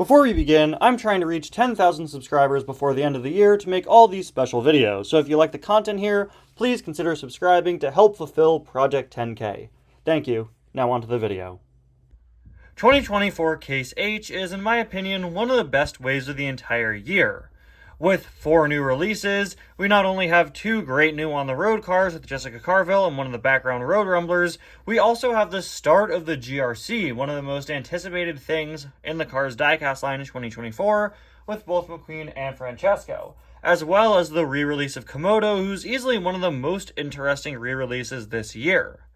Before we begin, I'm trying to reach 10,000 subscribers before the end of the year to make all these special videos, so if you like the content here, please consider subscribing to help fulfill Project 10K. Thank you. Now on to the video. 2024 Case H is, in my opinion, one of the best waves of the entire year. With 4 new releases, we not only have 2 great new on-the-road cars with Jessica Carvill and one of the background road rumblers, we also have the start of the GRC, one of the most anticipated things in the Cars diecast line in 2024, with both McQueen and Francesco, as well as the re-release of Komodo, who's easily one of the most interesting re-releases this year.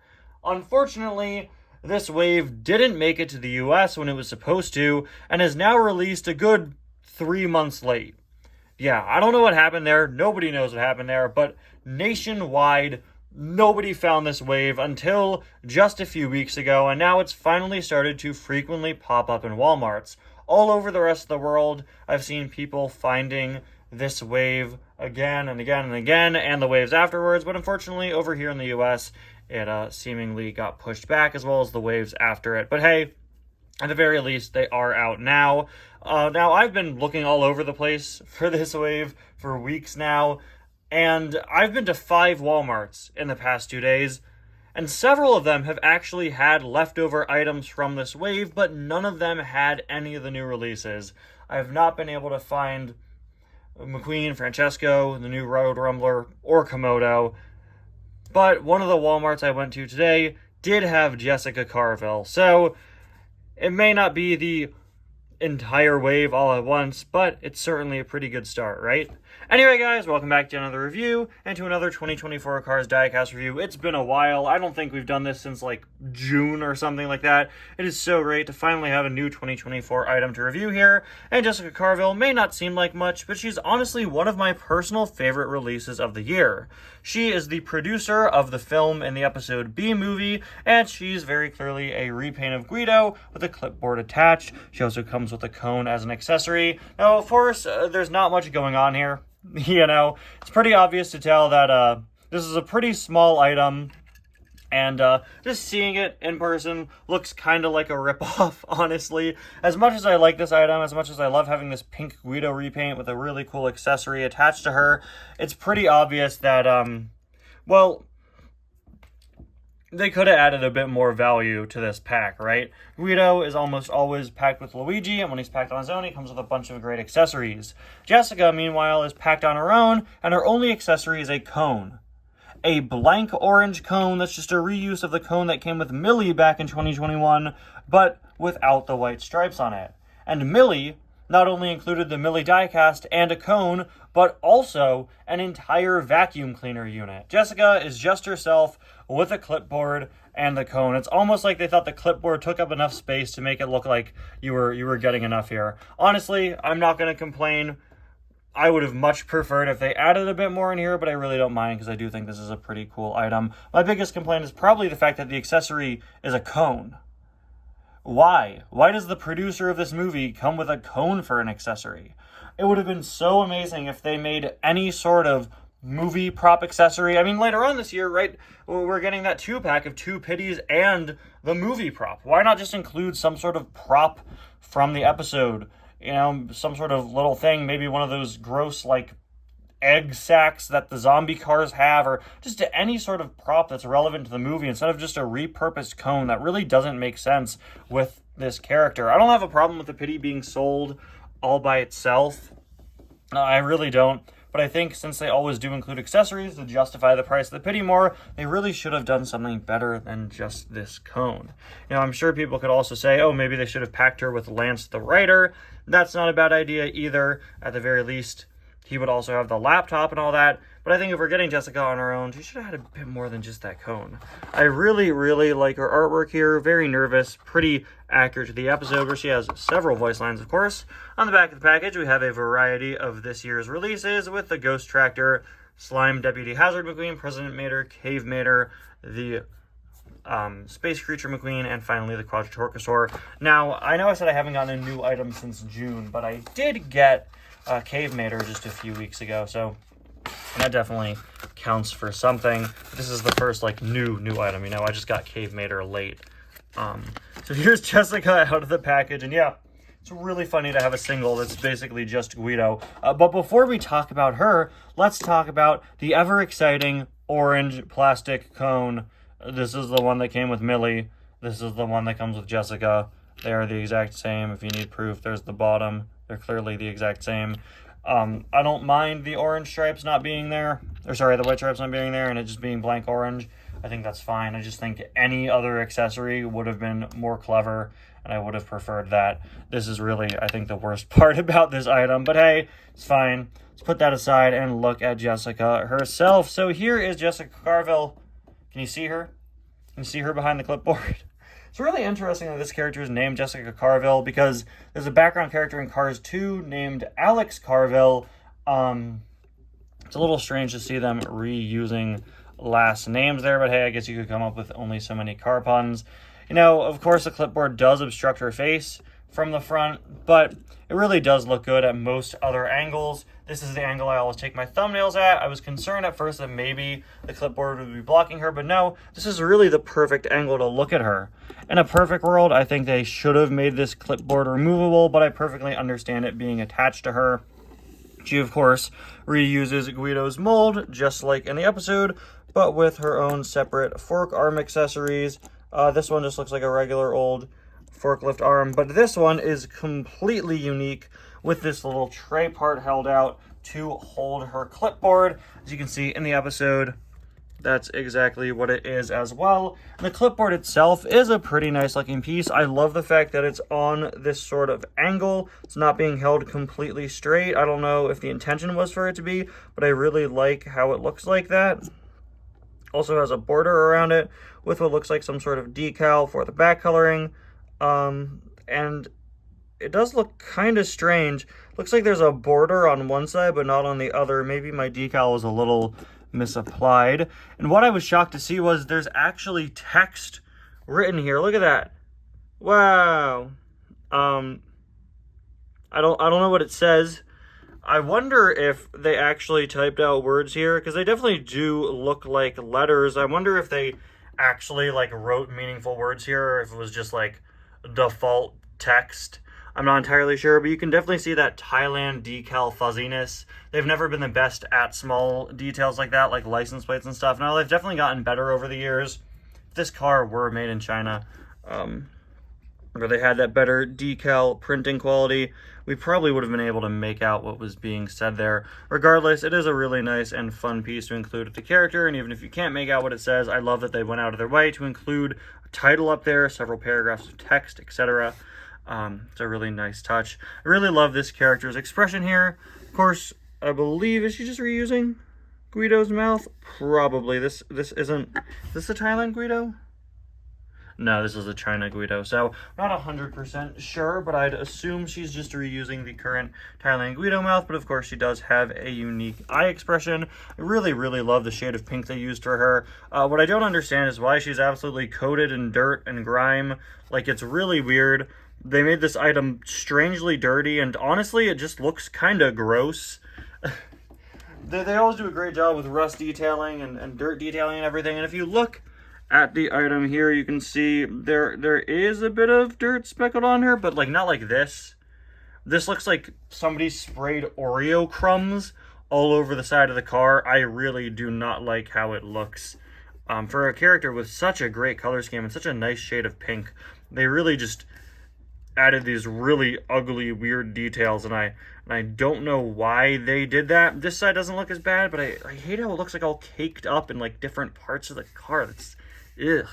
Unfortunately, this wave didn't make it to the US when it was supposed to, and is now released a good 3 months late. Yeah, I don't know what happened there. Nobody knows what happened there, but nationwide, nobody found this wave until just a few weeks ago, and now it's finally started to frequently pop up in Walmarts. All over the rest of the world, I've seen people finding this wave again and again and again, and the waves afterwards, but unfortunately, over here in the US, it seemingly got pushed back, as well as the waves after it. But hey, at the very least, they are out now. Now, I've been looking all over the place for this wave for weeks now, and I've been to 5 Walmarts in the past 2 days, and several of them have actually had leftover items from this wave, but none of them had any of the new releases. I have not been able to find McQueen, Francesco, the new Road Rumbler, or Komodo, but one of the Walmarts I went to today did have Jessica Carvill, so it may not be the entire wave all at once, but it's certainly a pretty good start, right? Anyway, guys, welcome back to another review and to another 2024 Cars diecast review. It's been a while. I don't think we've done this since like June or something like that. It is so great to finally have a new 2024 item to review here, and Jessica Carvill may not seem like much, but she's honestly one of my personal favorite releases of the year. She is the producer of the film and the episode B movie, and she's very clearly a repaint of Guido with a clipboard attached. She also comes with a cone as an accessory. Now, of course, there's not much going on here. You know, it's pretty obvious to tell that this is a pretty small item, and just seeing it in person looks kind of like a ripoff, honestly. As much as I like this item, as much as I love having this pink Guido repaint with a really cool accessory attached to her, it's pretty obvious that, well, they could have added a bit more value to this pack, right? Guido is almost always packed with Luigi, and when he's packed on his own, he comes with a bunch of great accessories. Jessica, meanwhile, is packed on her own, and her only accessory is a cone. A blank orange cone that's just a reuse of the cone that came with Millie back in 2021, but without the white stripes on it. And Millie not only included the Millie diecast and a cone, but also an entire vacuum cleaner unit. Jessica is just herself with a clipboard and the cone. It's almost like they thought the clipboard took up enough space to make it look like you were getting enough here. Honestly, I'm not going to complain. I would have much preferred if they added a bit more in here, but I really don't mind because I do think this is a pretty cool item. My biggest complaint is probably the fact that the accessory is a cone. Why? Why does the producer of this movie come with a cone for an accessory? It would have been so amazing if they made any sort of movie prop accessory. I mean, later on this year, right, we're getting that 2-pack of 2 pitties and the movie prop. Why not just include some sort of prop from the episode? You know, some sort of little thing, maybe one of those gross, like, egg sacks that the zombie cars have, or just any sort of prop that's relevant to the movie instead of just a repurposed cone that really doesn't make sense with this character. I don't have a problem with the pitty being sold all by itself. I really don't. But I think since they always do include accessories to justify the price of the pitty more, they really should have done something better than just this cone. Now, I'm sure people could also say, oh, maybe they should have packed her with Lance the Writer. That's not a bad idea either. At the very least, he would also have the laptop and all that. But I think if we're getting Jessica on her own, she should have had a bit more than just that cone. I really, really like her artwork here. Very nervous, pretty accurate to the episode, where she has several voice lines, of course. On the back of the package, we have a variety of this year's releases with the Ghost Tractor, Slime Deputy Hazard McQueen, President Mater, Cave Mater, the Space Creature McQueen, and finally the Quadratorchosaur. Now, I know I said I haven't gotten a new item since June, but I did get Cave Mater just a few weeks ago, so that definitely counts for something. This is the first like new item, you know. I just got Cave Mater late. So here's Jessica out of the package, and yeah, It's really funny to have a single that's basically just Guido. But before we talk about her, let's talk about the ever-exciting orange plastic cone. This is the one that came with Millie. This is the one that comes with Jessica. They are the exact same. If you need proof, there's the bottom. They're clearly the exact same. I don't mind the orange stripes not being there. Or sorry, the white stripes not being there and it just being blank orange. I think that's fine. I just think any other accessory would have been more clever, and I would have preferred that. This is really, I think, the worst part about this item. But hey, it's fine. Let's put that aside and look at Jessica herself. So here is Jessica Carvill. Can you see her? Can you see her behind the clipboard? It's really interesting that this character is named Jessica Carvill because there's a background character in Cars 2 named Alex Carvill. It's a little strange to see them reusing last names there, but hey, I guess you could come up with only so many car puns. You know, of course, the clipboard does obstruct her face from the front, but it really does look good at most other angles. This is the angle I always take my thumbnails at. I was concerned at first that maybe the clipboard would be blocking her, but no, this is really the perfect angle to look at her. In a perfect world, I think they should have made this clipboard removable, but I perfectly understand it being attached to her. She, of course, reuses Guido's mold, just like in the episode, but with her own separate fork arm accessories. This one just looks like a regular old forklift arm, but this one is completely unique with this little tray part held out to hold her clipboard. As you can see in the episode, that's exactly what it is as well. And the clipboard itself is a pretty nice looking piece. I love the fact that it's on this sort of angle. It's not being held completely straight. I don't know if the intention was for it to be, but I really like how it looks like that. Also has a border around it with what looks like some sort of decal for the back coloring. And it does look kind of strange. Looks like there's a border on one side, but not on the other. Maybe my decal was a little misapplied. And what I was shocked to see was there's actually text written here. Look at that. Wow. I don't know what it says. I wonder if they actually typed out words here, because they definitely do look like letters. I wonder if they actually like wrote meaningful words here, or if it was just like default text. I'm not entirely sure, but you can definitely see that Thailand decal fuzziness. They've never been the best at small details like that, like license plates and stuff. Now, they've definitely gotten better over the years. If this car were made in China, where they had that better decal printing quality, we probably would have been able to make out what was being said there. Regardless, it is a really nice and fun piece to include with the character, and even if you can't make out what it says, I love that they went out of their way to include a title up there, several paragraphs of text, etc. It's a really nice touch. I really love this character's expression here. Of course, I believe, is she just reusing Guido's mouth? Probably. This isn't... Is this the Thailand Guido? No, this is a China Guido. So, not 100% sure, but I'd assume she's just reusing the current Thailand Guido mouth. But of course, she does have a unique eye expression. I really, really love the shade of pink they used for her. What I don't understand is why she's absolutely coated in dirt and grime. Like, it's really weird. They made this item strangely dirty, and honestly, it just looks kind of gross. They always do a great job with rust detailing and dirt detailing and everything. And if you look at the item here, you can see there is a bit of dirt speckled on her, but like not like this. This looks like somebody sprayed Oreo crumbs all over the side of the car. I really do not like how it looks. For a character with such a great color scheme and such a nice shade of pink, they really just added these really ugly, weird details, and I don't know why they did that. This side doesn't look as bad, but I hate how it looks like all caked up in like different parts of the car. That's, ugh.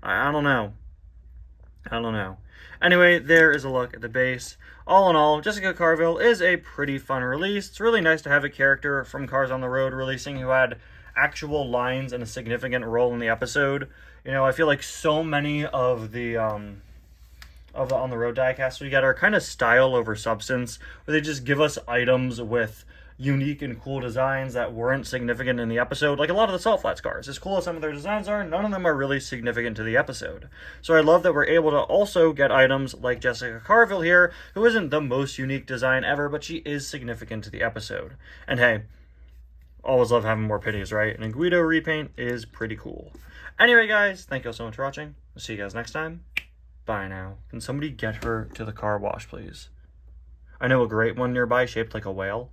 I don't know. Anyway, there is a look at the base. All in all, Jessica Carvill is a pretty fun release. It's really nice to have a character from Cars on the Road releasing who had actual lines and a significant role in the episode. You know, I feel like so many of the On the Road diecasts we get are kind of style over substance, where they just give us items with unique and cool designs that weren't significant in the episode. Like a lot of the Salt Flats cars, as cool as some of their designs are, none of them are really significant to the episode. So I love that we're able to also get items like Jessica Carvill here, who isn't the most unique design ever, but she is significant to the episode. And hey, always love having more pitties, right? And a Guido repaint is pretty cool. Anyway, guys, thank you all so much for watching. I'll see you guys next time. by now. Can somebody get her to the car wash, please? I know a great one nearby shaped like a whale.